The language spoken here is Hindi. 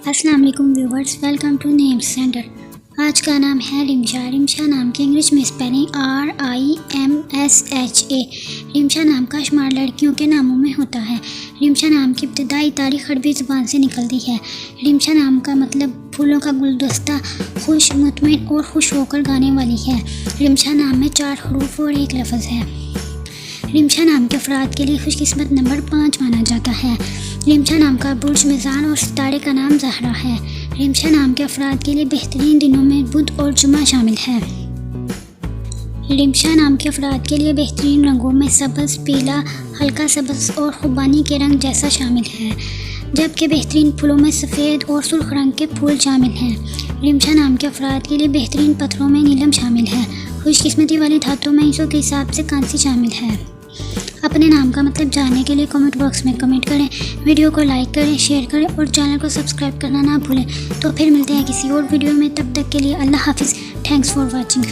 अस्सलाम वालेकुम viewers, welcome to name centre. आज का नाम है रिमशा। रिमशा नाम की इंग्लिश में स्पेलिंग RIMSHA। रिमशा नाम का शुमार लड़कियों के नामों में होता है। रिमशा नाम की इब्तदाई तारीख अरबी ज़ुबान से निकलती है। रिमशा नाम का मतलब फूलों का गुलदस्ता, खुश, मुतमिन और खुश होकर गाने वाली है। रिमशा नाम में 4 हरूफ और 1 लफ्ज़ है। रिमशा नाम के अफराद के लिए खुशकिस्मत नंबर 5 माना जाता है। रिमशा नाम का बुर्ज मिज़ान और सितारे का नाम ज़हरा है। रिमशा नाम के अफराद के लिए बेहतरीन दिनों में बुध और जुमा शामिल है। रिमशा नाम के अफराद के लिए बेहतरीन रंगों में सब्ज़, पीला, हल्का सब्ज़ और खुबानी के रंग जैसा शामिल है, जबकि बेहतरीन फूलों में सफ़ेद और सुर्ख रंग के फूल शामिल हैं। रिमशा नाम के अफराद के लिए बेहतरीन पत्थरों में नीलम शामिल है। खुशकिस्मती वाली धातुओं में हिस्सों के हिसाब से कांसी शामिल है। अपने नाम का मतलब जानने के लिए कमेंट बॉक्स में कमेंट करें, वीडियो को लाइक करें, शेयर करें और चैनल को सब्सक्राइब करना ना भूलें। तो फिर मिलते हैं किसी और वीडियो में, तब तक के लिए अल्लाह हाफिज़। Thanks for watching.